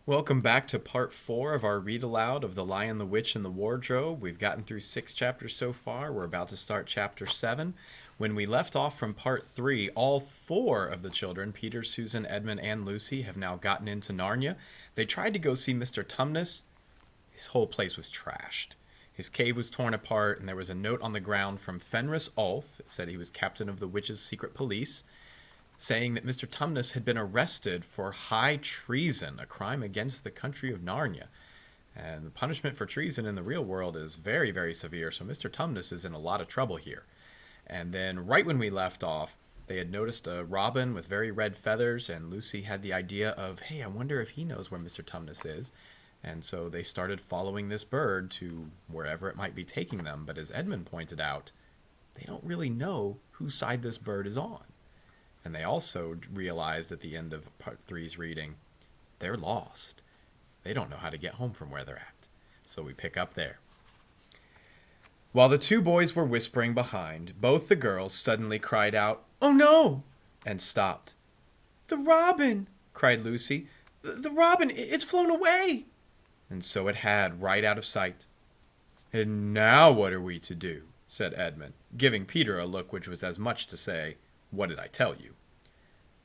Welcome back to part 4 of our read aloud of The Lion, the Witch, and the Wardrobe. We've gotten through 6 chapters so far. We're about to start chapter 7. When we left off from part 3, all 4 of the children, Peter, Susan, Edmund, and Lucy, have now gotten into Narnia. They tried to go see Mr. Tumnus. His whole place was trashed. His cave was torn apart, and there was a note on the ground from Fenris Ulf. It said he was captain of the witches' secret police, saying that Mr. Tumnus had been arrested for high treason, a crime against the country of Narnia. And the punishment for treason in the real world is very, very severe, so Mr. Tumnus is in a lot of trouble here. And then, right when we left off, they had noticed a robin with very red feathers, and Lucy had the idea of, hey, I wonder if he knows where Mr. Tumnus is. And so they started following this bird to wherever it might be taking them. But as Edmund pointed out, they don't really know whose side this bird is on. And they also realized at the end of part three's reading, they're lost. They don't know how to get home from where they're at. So we pick up there. While the two boys were whispering behind, both the girls suddenly cried out, "Oh no!" and stopped. "The robin!" cried Lucy. The robin, it's flown away!" And so it had, right out of sight. "And now what are we to do?" said Edmund, giving Peter a look which was as much to say, "What did I tell you?"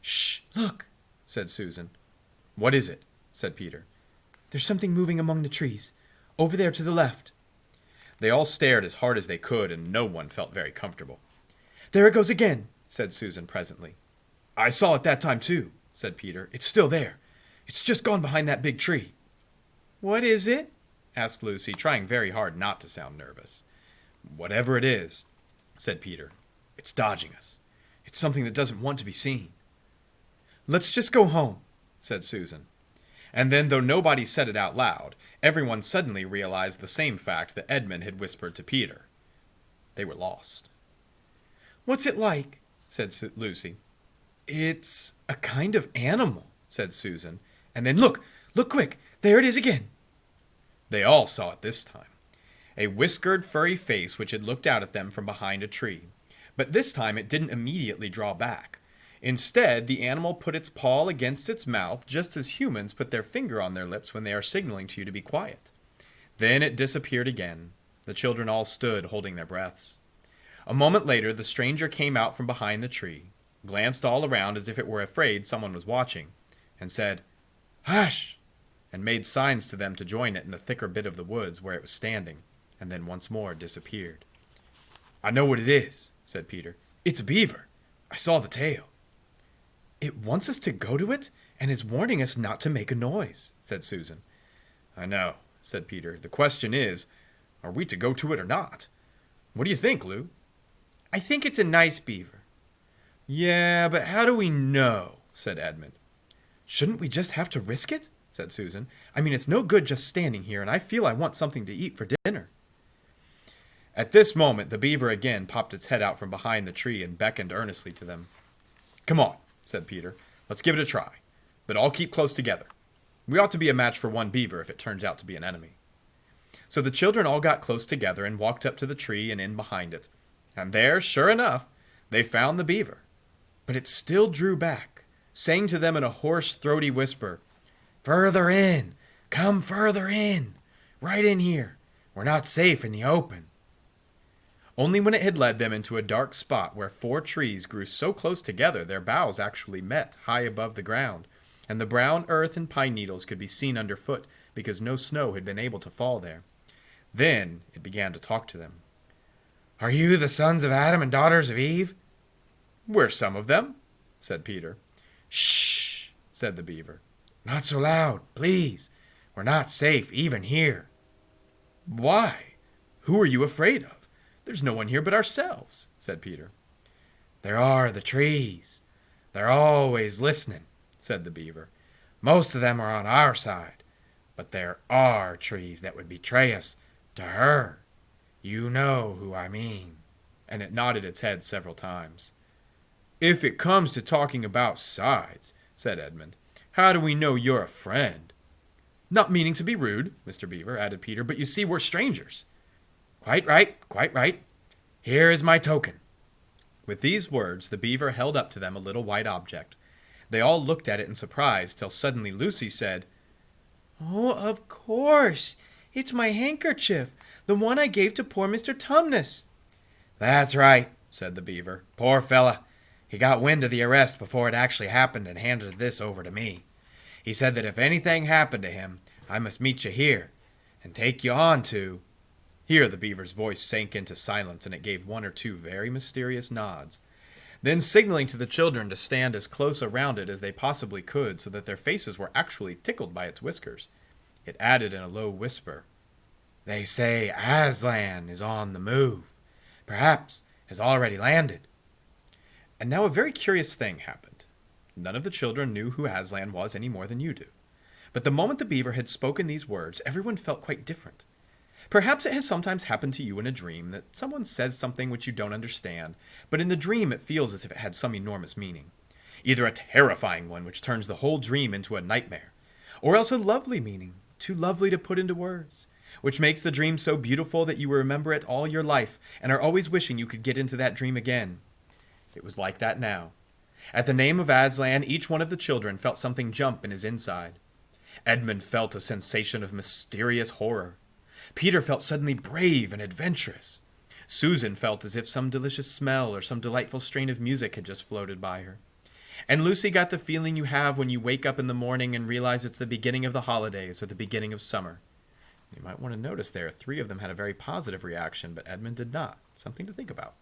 "Shh, look," said Susan. "What is it?" said Peter. "There's something moving among the trees. Over there to the left." They all stared as hard as they could, and no one felt very comfortable. "There it goes again," said Susan presently. "I saw it that time too," said Peter. "It's still there. It's just gone behind that big tree." "What is it?" asked Lucy, trying very hard not to sound nervous. "Whatever it is," said Peter, "it's dodging us. It's something that doesn't want to be seen." "Let's just go home," said Susan. And then, though nobody said it out loud, everyone suddenly realized the same fact that Edmund had whispered to Peter. They were lost. "What's it like?" said Lucy. "It's a kind of animal," said Susan. And then, look quick, there it is again." They all saw it this time. A whiskered, furry face which had looked out at them from behind a tree. But this time it didn't immediately draw back. Instead, the animal put its paw against its mouth, just as humans put their finger on their lips when they are signaling to you to be quiet. Then it disappeared again. The children all stood, holding their breaths. A moment later, the stranger came out from behind the tree, glanced all around as if it were afraid someone was watching, and said, "Hush!" and made signs to them to join it in the thicker bit of the woods where it was standing, and then once more disappeared. "I know what it is," said Peter. "It's a beaver. I saw the tail." "It wants us to go to it, and is warning us not to make a noise," said Susan. "I know," said Peter. "The question is, are we to go to it or not? What do you think, Lou?" "I think it's a nice beaver." "Yeah, but how do we know?" said Edmund. "Shouldn't we just have to risk it?" said Susan. "I mean, it's no good just standing here, and I feel I want something to eat for dinner." At this moment, the beaver again popped its head out from behind the tree and beckoned earnestly to them. "Come on," said Peter. "Let's give it a try. But all keep close together. We ought to be a match for one beaver if it turns out to be an enemy." So the children all got close together and walked up to the tree and in behind it. And there, sure enough, they found the beaver. But it still drew back, saying to them in a hoarse, throaty whisper, "Further in! Come further in! Right in here! We're not safe in the open." Only when it had led them into a dark spot where 4 trees grew so close together their boughs actually met high above the ground, and the brown earth and pine needles could be seen underfoot because no snow had been able to fall there. Then it began to talk to them. "Are you the sons of Adam and daughters of Eve?" "We're some of them," said Peter. "Shh," said the beaver. "Not so loud, please. We're not safe even here." "Why? Who are you afraid of? There's no one here but ourselves," said Peter. "There are the trees. They're always listening," said the beaver. "Most of them are on our side, but there are trees that would betray us to her. You know who I mean." And it nodded its head several times. "If it comes to talking about sides," said Edmund, "how do we know you're a friend?" "Not meaning to be rude," Mr. Beaver, added Peter, "but you see we're strangers." "Quite right, quite right. Here is my token." With these words, the beaver held up to them a little white object. They all looked at it in surprise, till suddenly Lucy said, Oh, of course. It's my handkerchief, the one I gave to poor Mr. Tumnus. That's right, said the beaver. Poor fella. He got wind of the arrest before it actually happened and handed this over to me. He said that if anything happened to him, I must meet you here and take you on to... Here the beaver's voice sank into silence, and it gave one or two very mysterious nods. Then, signaling to the children to stand as close around it as they possibly could so that their faces were actually tickled by its whiskers, it added in a low whisper, They say Aslan is on the move. Perhaps has already landed. And now a very curious thing happened. None of the children knew who Aslan was any more than you do. But the moment the beaver had spoken these words, everyone felt quite different. Perhaps it has sometimes happened to you in a dream that someone says something which you don't understand, but in the dream it feels as if it had some enormous meaning. Either a terrifying one which turns the whole dream into a nightmare, or else a lovely meaning, too lovely to put into words, which makes the dream so beautiful that you will remember it all your life and are always wishing you could get into that dream again. It was like that now. At the name of Aslan, each one of the children felt something jump in his inside. Edmund felt a sensation of mysterious horror. Peter felt suddenly brave and adventurous. Susan felt as if some delicious smell or some delightful strain of music had just floated by her. And Lucy got the feeling you have when you wake up in the morning and realize it's the beginning of the holidays or the beginning of summer. You might want to notice there, 3 of them had a very positive reaction, but Edmund did not. Something to think about.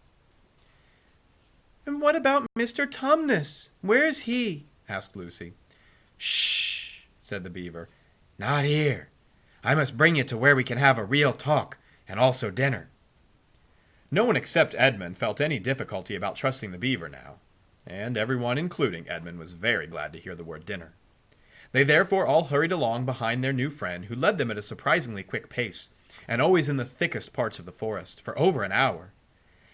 And what about Mr. Tumnus? Where's he? Asked Lucy. Shh, said the beaver. Not here. I must bring you to where we can have a real talk, and also dinner. No one except Edmund felt any difficulty about trusting the beaver now, and everyone, including Edmund, was very glad to hear the word dinner. They therefore all hurried along behind their new friend, who led them at a surprisingly quick pace, and always in the thickest parts of the forest, for over an hour.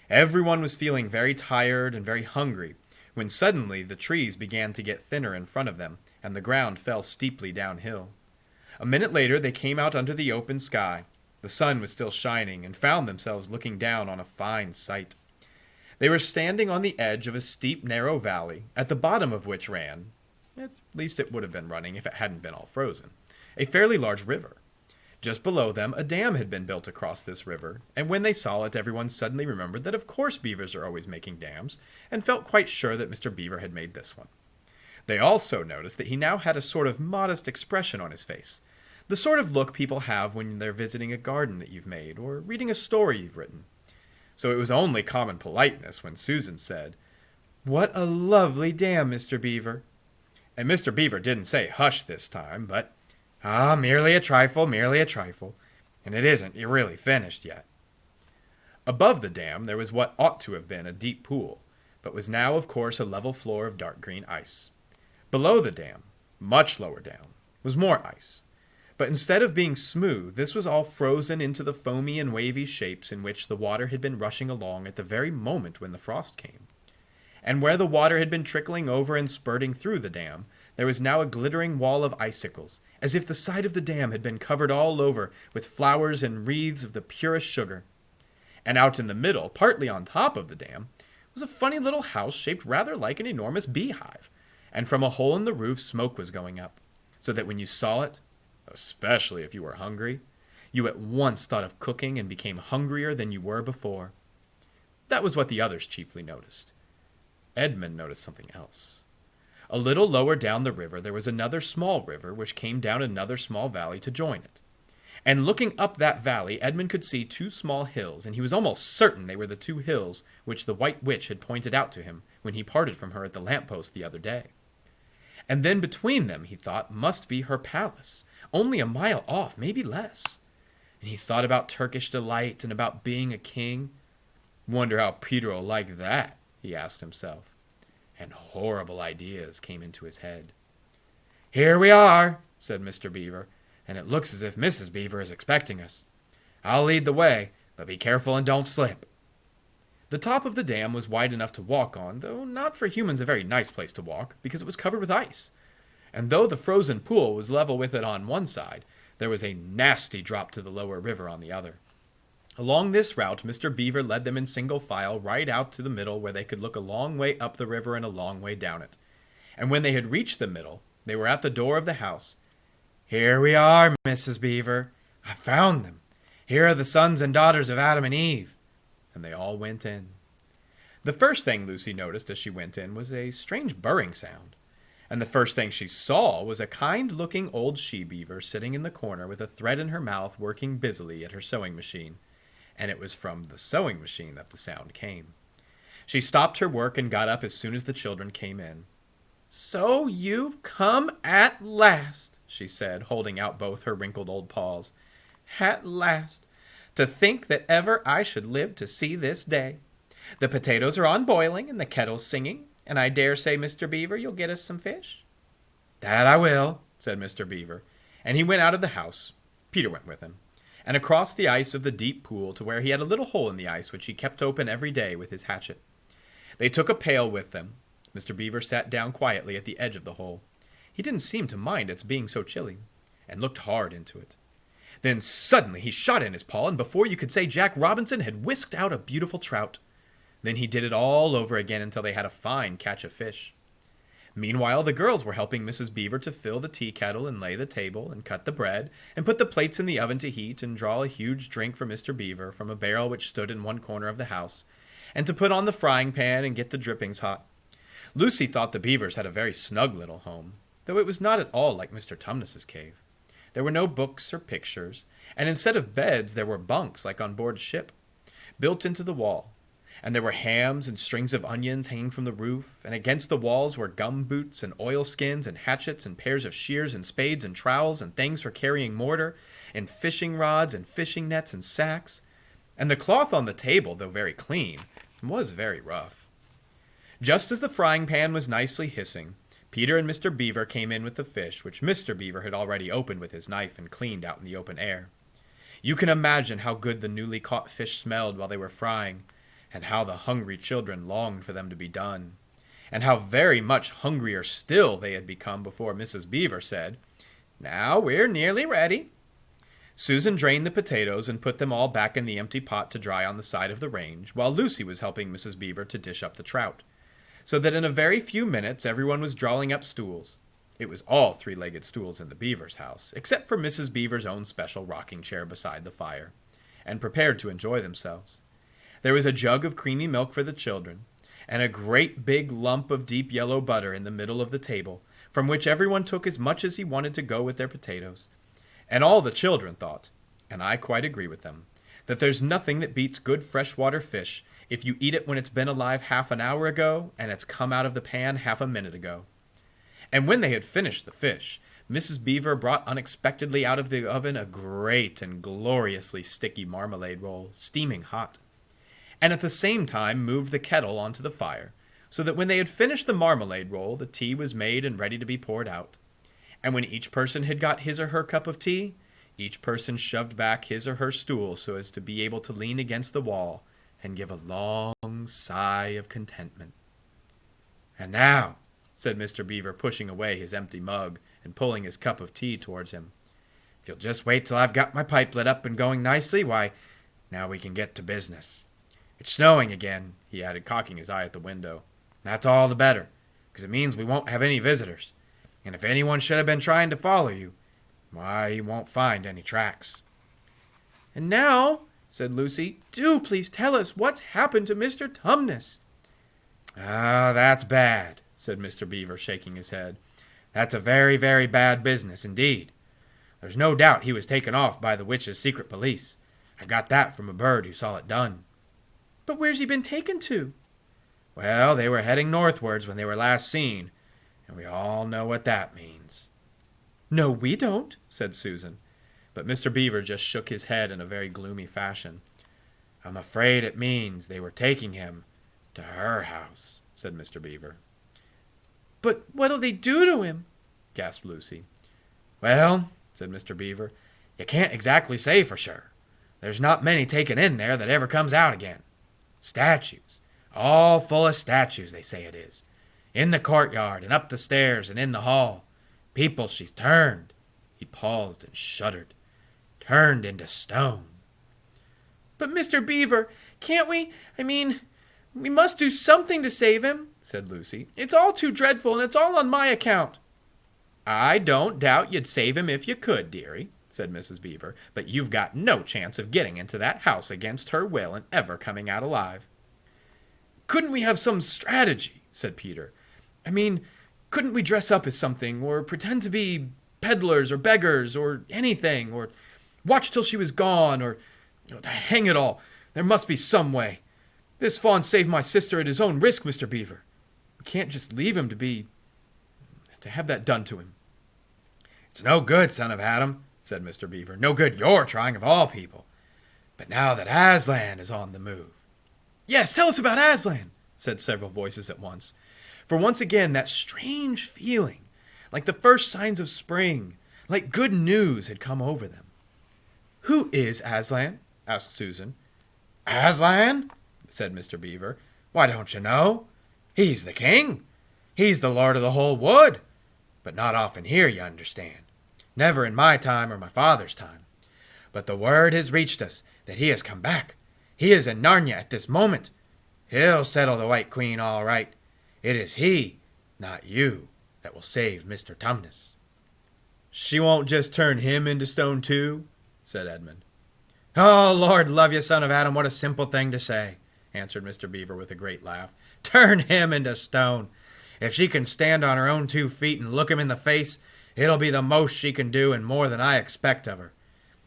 Everyone was feeling very tired and very hungry, when suddenly the trees began to get thinner in front of them, and the ground fell steeply downhill. A minute later they came out under the open sky. The sun was still shining, and found themselves looking down on a fine sight. They were standing on the edge of a steep, narrow valley, at the bottom of which ran, at least it would have been running if it hadn't been all frozen, a fairly large river. Just below them, a dam had been built across this river, and when they saw it, everyone suddenly remembered that of course beavers are always making dams, and felt quite sure that Mr. Beaver had made this one. They also noticed that he now had a sort of modest expression on his face, the sort of look people have when they're visiting a garden that you've made, or reading a story you've written. So it was only common politeness when Susan said, What a lovely dam, Mr. Beaver. And Mr. Beaver didn't say hush this time, but, merely a trifle, and it isn't really finished yet. Above the dam there was what ought to have been a deep pool, but was now, of course, a level floor of dark green ice. Below the dam, much lower down, was more ice. But instead of being smooth, this was all frozen into the foamy and wavy shapes in which the water had been rushing along at the very moment when the frost came. And where the water had been trickling over and spurting through the dam, there was now a glittering wall of icicles, as if the side of the dam had been covered all over with flowers and wreaths of the purest sugar. And out in the middle, partly on top of the dam, was a funny little house shaped rather like an enormous beehive, and from a hole in the roof smoke was going up, so that when you saw it, especially if you were hungry, you at once thought of cooking and became hungrier than you were before. That was what the others chiefly noticed. Edmund noticed something else. A little lower down the river there was another small river which came down another small valley to join it. And looking up that valley, Edmund could see 2 small hills, and he was almost certain they were the 2 hills which the White Witch had pointed out to him when he parted from her at the lamp-post the other day. And then between them, he thought, must be her palace, only a mile off, maybe less. And he thought about Turkish delight and about being a king. Wonder how Peter'll like that, he asked himself. And horrible ideas came into his head. Here we are, said Mr. Beaver, and it looks as if Mrs. Beaver is expecting us. I'll lead the way, but be careful and don't slip. The top of the dam was wide enough to walk on, though not for humans a very nice place to walk, because it was covered with ice. And though the frozen pool was level with it on one side, there was a nasty drop to the lower river on the other. Along this route, Mr. Beaver led them in single file right out to the middle where they could look a long way up the river and a long way down it. And when they had reached the middle, they were at the door of the house. "Here we are, Mrs. Beaver. I found them. Here are the sons and daughters of Adam and Eve." And they all went in. The first thing Lucy noticed as she went in was a strange burring sound. And the first thing she saw was a kind-looking old she-beaver sitting in the corner with a thread in her mouth working busily at her sewing machine. And it was from the sewing machine that the sound came. She stopped her work and got up as soon as the children came in. "So you've come at last," she said, holding out both her wrinkled old paws. "At last. To think that ever I should live to see this day. The potatoes are on boiling and the kettle's singing, and I dare say, Mr. Beaver, you'll get us some fish." "That I will," said Mr. Beaver, and he went out of the house. Peter went with him, and across the ice of the deep pool to where he had a little hole in the ice which he kept open every day with his hatchet. They took a pail with them. Mr. Beaver sat down quietly at the edge of the hole. He didn't seem to mind its being so chilly, and looked hard into it. Then suddenly he shot in his paw, and before you could say Jack Robinson had whisked out a beautiful trout. Then he did it all over again until they had a fine catch of fish. Meanwhile, the girls were helping Mrs. Beaver to fill the tea kettle and lay the table and cut the bread and put the plates in the oven to heat and draw a huge drink for Mr. Beaver from a barrel which stood in one corner of the house, and to put on the frying pan and get the drippings hot. Lucy thought the Beavers had a very snug little home, though it was not at all like Mr. Tumnus's cave. There were no books or pictures, and instead of beds there were bunks like on board ship, built into the wall. And there were hams and strings of onions hanging from the roof, and against the walls were gum boots and oilskins and hatchets and pairs of shears and spades and trowels and things for carrying mortar, and fishing rods and fishing nets and sacks. And the cloth on the table, though very clean, was very rough. Just as the frying pan was nicely hissing, Peter and Mr. Beaver came in with the fish, which Mr. Beaver had already opened with his knife and cleaned out in the open air. You can imagine how good the newly caught fish smelled while they were frying, and how the hungry children longed for them to be done, and how very much hungrier still they had become before Mrs. Beaver said, "Now we're nearly ready." Susan drained the potatoes and put them all back in the empty pot to dry on the side of the range, while Lucy was helping Mrs. Beaver to dish up the trout, so that in a very few minutes everyone was drawing up stools. It was all three-legged stools in the Beavers' house, except for Mrs. Beaver's own special rocking chair beside the fire, and prepared to enjoy themselves. There was a jug of creamy milk for the children, and a great big lump of deep yellow butter in the middle of the table, from which everyone took as much as he wanted to go with their potatoes. And all the children thought, and I quite agree with them, that there's nothing that beats good freshwater fish if you eat it when it's been alive half an hour ago and it's come out of the pan half a minute ago. And when they had finished the fish, Mrs. Beaver brought unexpectedly out of the oven a great and gloriously sticky marmalade roll, steaming hot, and at the same time moved the kettle onto the fire, so that when they had finished the marmalade roll, the tea was made and ready to be poured out. And when each person had got his or her cup of tea, each person shoved back his or her stool so as to be able to lean against the wall and give a long sigh of contentment. "And now," said Mr. Beaver, pushing away his empty mug and pulling his cup of tea towards him, "if you'll just wait till I've got my pipe lit up and going nicely, why, now we can get to business. It's snowing again," he added, cocking his eye at the window. "That's all the better, because it means we won't have any visitors. And if anyone should have been trying to follow you, why, you won't find any tracks." "And now," said Lucy, "do please tell us what's happened to Mr. Tumnus." "Ah, that's bad," said Mr. Beaver, shaking his head. "That's a very, very bad business indeed. There's no doubt he was taken off by the witch's secret police. I got that from a bird who saw it done." "But where's he been taken to?" "Well, they were heading northwards when they were last seen, and we all know what that means." "No, we don't," said Susan. But Mr. Beaver just shook his head in a very gloomy fashion. "I'm afraid it means they were taking him to her house," said Mr. Beaver. "But what'll they do to him?" gasped Lucy. "Well," said Mr. Beaver, "you can't exactly say for sure. There's not many taken in there that ever comes out again. Statues, all full of statues, they say it is. In the courtyard and up the stairs and in the hall. People she's turned." He paused and shuddered. "Turned into stone." "But Mr. Beaver, can't we, we must do something to save him," said Lucy. "It's all too dreadful, and it's all on my account." I don't doubt you'd save him if you could, dearie, said Mrs. Beaver, but you've got no chance of getting into that house against her will and ever coming out alive. Couldn't we have some strategy? Said Peter. I mean, couldn't we dress up as something, or pretend to be peddlers or beggars or anything, or watch till she was gone, or hang it all, there must be some way. This fawn saved my sister at his own risk, Mr. Beaver. We can't just leave him to have that done to him. It's no good, son of Adam, said Mr. Beaver. No good you're trying of all people. But now that Aslan is on the move. Yes, tell us about Aslan, said several voices at once. For once again that strange feeling, like the first signs of spring, like good news had come over them. Who is Aslan? Asked Susan. Aslan? Said Mr. Beaver. Why, don't you know? He's the king. He's the lord of the whole wood. But not often here, you understand. Never in my time or my father's time. But the word has reached us that he has come back. He is in Narnia at this moment. He'll settle the White Queen all right. It is he, not you, that will save Mr. Tumnus. She won't just turn him into stone too, said Edmund. Oh, Lord love you, son of Adam, what a simple thing to say, answered Mr. Beaver with a great laugh. Turn him into stone. If she can stand on her own 2 feet and look him in the face, it'll be the most she can do and more than I expect of her.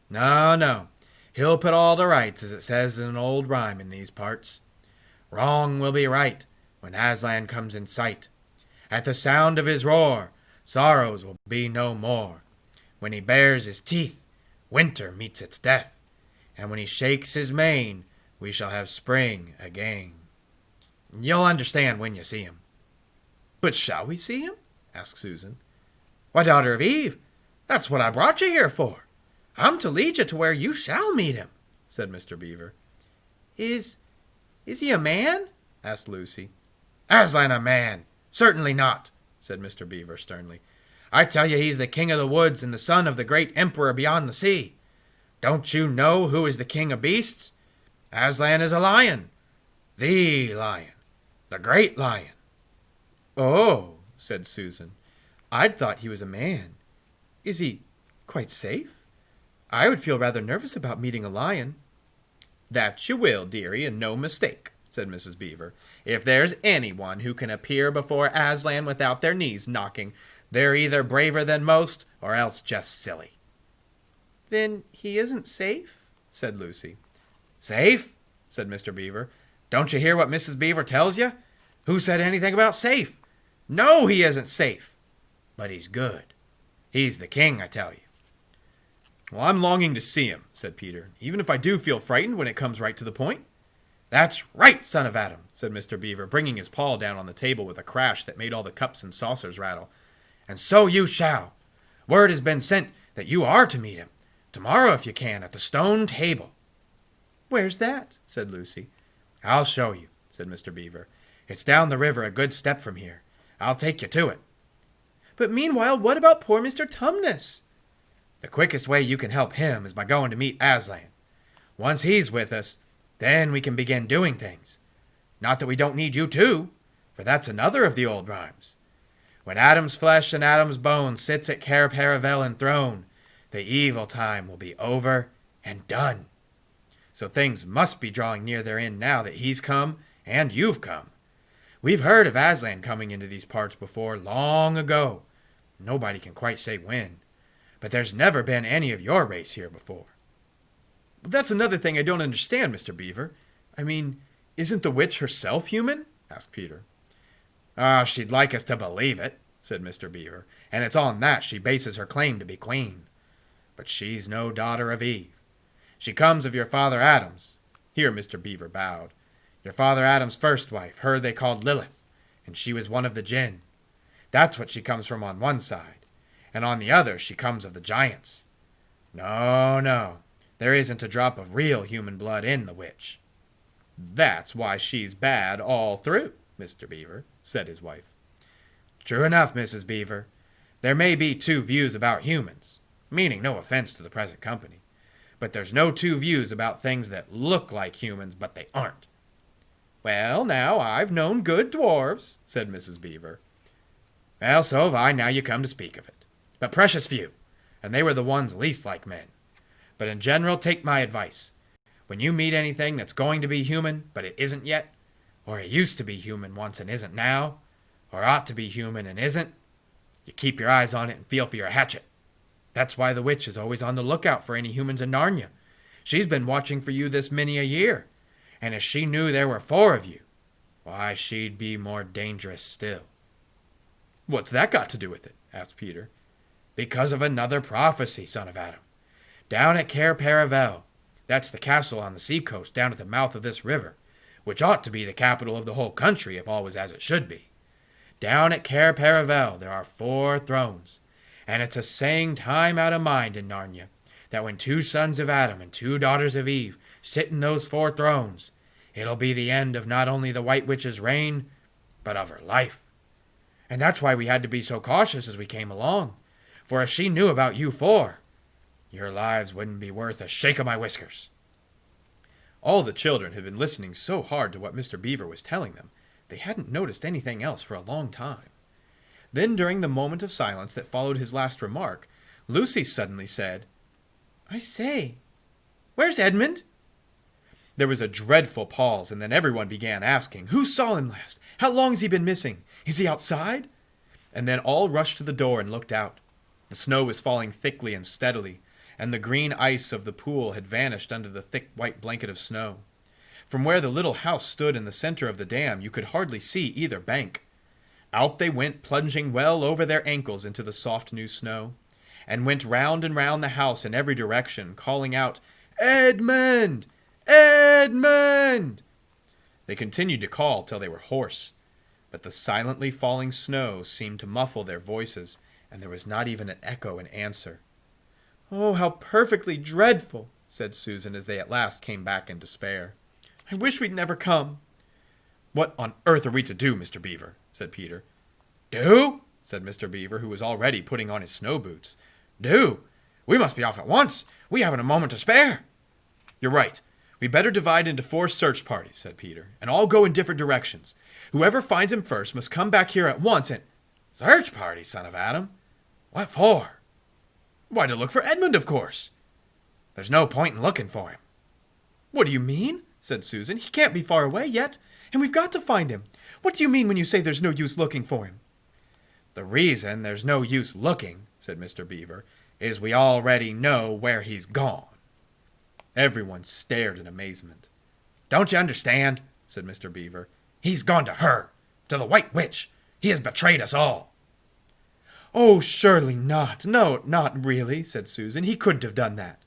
No, no, he'll put all to rights, as it says in an old rhyme in these parts. Wrong will be right when Aslan comes in sight. At the sound of his roar, sorrows will be no more. When he bares his teeth, winter meets its death. And when he shakes his mane, we shall have spring again. You'll understand when you see him. But shall we see him? Asked Susan. Why, daughter of Eve, that's what I brought you here for. I'm to lead you to where you shall meet him, said Mr. Beaver. Is he a man? Asked Lucy. Aslan a man? Certainly not, said Mr. Beaver sternly. I tell you he's the king of the woods and the son of the great emperor beyond the sea. Don't you know who is the king of beasts? Aslan is a lion. The lion. The great lion. Oh, said Susan. I'd thought he was a man. Is he quite safe? I would feel rather nervous about meeting a lion. That you will, dearie, and no mistake, said Mrs. Beaver. If there's anyone who can appear before Aslan without their knees knocking, they're either braver than most or else just silly. Then he isn't safe? Said Lucy. Safe? Said Mr. Beaver. Don't you hear what Mrs. Beaver tells you? Who said anything about safe? No, he isn't safe. But he's good. He's the king, I tell you. Well, I'm longing to see him, said Peter, even if I do feel frightened when it comes right to the point. That's right, son of Adam, said Mr. Beaver, bringing his paw down on the table with a crash that made all the cups and saucers rattle. And so you shall. Word has been sent that you are to meet him. Tomorrow, if you can, at the stone table. Where's that? Said Lucy. I'll show you, said Mr. Beaver. It's down the river a good step from here. I'll take you to it. But meanwhile, what about poor Mr. Tumnus? The quickest way you can help him is by going to meet Aslan. Once he's with us, then we can begin doing things. Not that we don't need you too, for that's another of the old rhymes. When Adam's flesh and Adam's bone sits at Cair Paravel enthroned, the evil time will be over and done. So things must be drawing near their end now that he's come and you've come. We've heard of Aslan coming into these parts before, long ago. Nobody can quite say when. But there's never been any of your race here before. But that's another thing I don't understand, Mr. Beaver. I mean, isn't the witch herself human? Asked Peter. She'd like us to believe it, said Mr. Beaver, and it's on that she bases her claim to be queen. But she's no daughter of Eve. She comes of your father Adam's. Here Mr. Beaver bowed. Your father Adam's first wife, her they called Lilith, and she was one of the Jinn. That's what she comes from on one side, and on the other she comes of the giants. No, no, there isn't a drop of real human blood in the witch. That's why she's bad all through, Mr. Beaver, said his wife. True enough, Mrs. Beaver. There may be two views about humans, meaning no offense to the present company, but there's no two views about things that look like humans but they aren't. Well, now, I've known good dwarves, said Mrs. Beaver. Well, so have I, now you come to speak of it, but precious few, and they were the ones least like men. But in general, take my advice. When you meet anything that's going to be human, but it isn't yet, or it used to be human once and isn't now, or ought to be human and isn't, you keep your eyes on it and feel for your hatchet. That's why the witch is always on the lookout for any humans in Narnia. She's been watching for you this many a year, and if she knew there were 4 of you, why, she'd be more dangerous still. What's that got to do with it? Asked Peter. Because of another prophecy, son of Adam. Down at Cair Paravel, that's the castle on the seacoast down at the mouth of this river, which ought to be the capital of the whole country if all was as it should be. Down at Cair Paravel there are 4 thrones, and it's a saying time out of mind in Narnia that when 2 sons of Adam and 2 daughters of Eve sit in those 4 thrones, it'll be the end of not only the White Witch's reign, but of her life. And that's why we had to be so cautious as we came along, for if she knew about you 4, your lives wouldn't be worth a shake of my whiskers. All the children had been listening so hard to what Mr. Beaver was telling them, they hadn't noticed anything else for a long time. Then, during the moment of silence that followed his last remark, Lucy suddenly said, I say, where's Edmund? There was a dreadful pause, and then everyone began asking, Who saw him last? How long has he been missing? Is he outside? And then all rushed to the door and looked out. The snow was falling thickly and steadily, and the green ice of the pool had vanished under the thick white blanket of snow. From where the little house stood in the center of the dam, you could hardly see either bank. Out they went, plunging well over their ankles into the soft new snow, and went round and round the house in every direction, calling out, Edmund! Edmund! They continued to call till they were hoarse, but the silently falling snow seemed to muffle their voices, and there was not even an echo in answer. Oh, how perfectly dreadful, said Susan as they at last came back in despair. I wish we'd never come. What on earth are we to do, Mr. Beaver? Said Peter. Do? Said Mr. Beaver, who was already putting on his snow boots. Do? We must be off at once. We haven't a moment to spare. You're right. We'd better divide into 4 search parties, said Peter, and all go in different directions. Whoever finds him first must come back here at once and... Search party, son of Adam? What for? Why, to look for Edmund, of course. There's no point in looking for him. What do you mean? Said Susan. He can't be far away yet, and we've got to find him. What do you mean when you say there's no use looking for him? The reason there's no use looking, said Mr. Beaver, is we already know where he's gone. Everyone stared in amazement. Don't you understand? Said Mr. Beaver. He's gone to her, to the White Witch. He has betrayed us all. Oh, surely not. No, not really, said Susan. He couldn't have done that.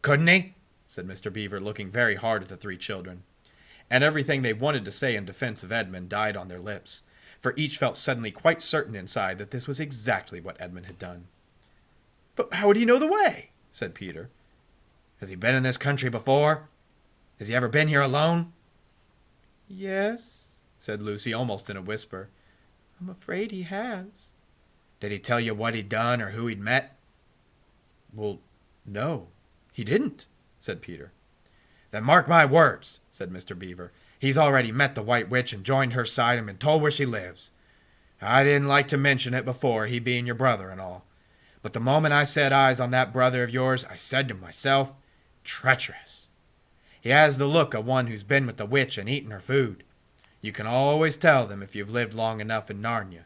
Couldn't he? Said Mr. Beaver, looking very hard at the 3 children. And everything they wanted to say in defense of Edmund died on their lips, for each felt suddenly quite certain inside that this was exactly what Edmund had done. But how would he know the way? Said Peter. Has he been in this country before? Has he ever been here alone? Yes, said Lucy, almost in a whisper. I'm afraid he has. Did he tell you what he'd done or who he'd met? Well, no, he didn't, said Peter. Then mark my words, said Mr. Beaver. He's already met the White Witch and joined her side and been told where she lives. I didn't like to mention it before, he being your brother and all. But the moment I set eyes on that brother of yours, I said to myself, treacherous. He has the look of one who's been with the witch and eaten her food. You can always tell them if you've lived long enough in Narnia.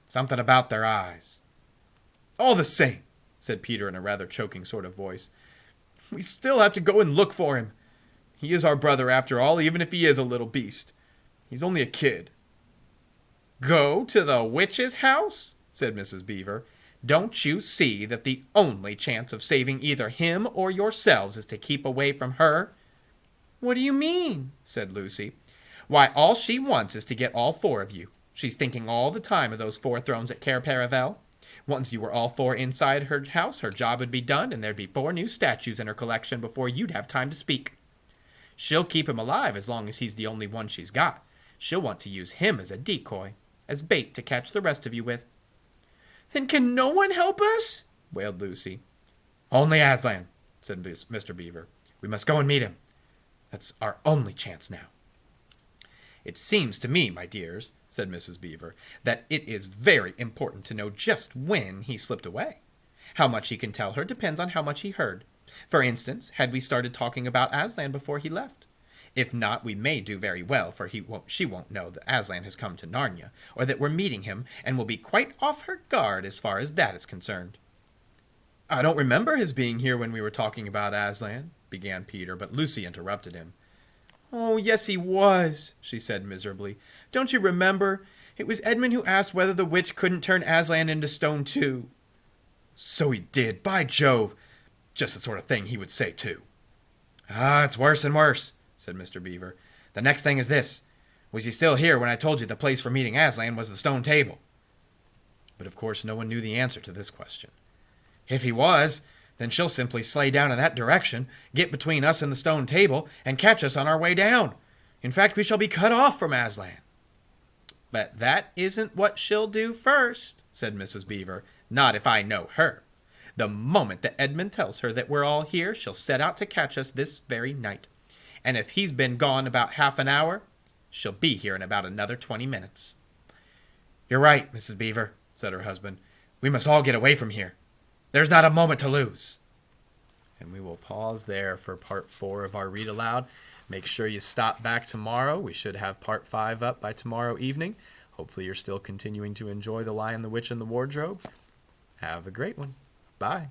Something about their eyes. All the same, said Peter in a rather choking sort of voice, we still have to go and look for him. He is our brother after all, even if he is a little beast. He's only a kid. Go to the witch's house? Said Mrs. Beaver. Don't you see that the only chance of saving either him or yourselves is to keep away from her? What do you mean? Said Lucy. Why, all she wants is to get all 4 of you. She's thinking all the time of those 4 thrones at Cair Paravel. Once you were all 4 inside her house, her job would be done, and there'd be 4 new statues in her collection before you'd have time to speak. She'll keep him alive as long as he's the only one she's got. She'll want to use him as a decoy, as bait to catch the rest of you with. Then can no one help us? Wailed Lucy. Only Aslan, said Mr. Beaver. We must go and meet him. That's our only chance now. It seems to me, my dears, said Mrs. Beaver, that it is very important to know just when he slipped away. How much he can tell her depends on how much he heard. For instance, had we started talking about Aslan before he left? If not, we may do very well, for she won't know that Aslan has come to Narnia, or that we're meeting him, and will be quite off her guard as far as that is concerned. I don't remember his being here when we were talking about Aslan, began Peter, but Lucy interrupted him. Oh, yes, he was, she said miserably. Don't you remember? It was Edmund who asked whether the witch couldn't turn Aslan into stone, too. So he did, by Jove! Just the sort of thing he would say, too. Ah, it's worse and worse, said Mr. Beaver. The next thing is this. Was he still here when I told you the place for meeting Aslan was the stone table? But of course no one knew the answer to this question. If he was, then she'll simply slay down in that direction, get between us and the stone table, and catch us on our way down. In fact, we shall be cut off from Aslan. But that isn't what she'll do first, said Mrs. Beaver. Not if I know her. The moment that Edmund tells her that we're all here, she'll set out to catch us this very night. And if he's been gone about half an hour, she'll be here in about another 20 minutes. You're right, Mrs. Beaver, said her husband. We must all get away from here. There's not a moment to lose. And we will pause there for part 4 of our read aloud. Make sure you stop back tomorrow. We should have part 5 up by tomorrow evening. Hopefully you're still continuing to enjoy The Lion, the Witch, and the Wardrobe. Have a great one. Bye.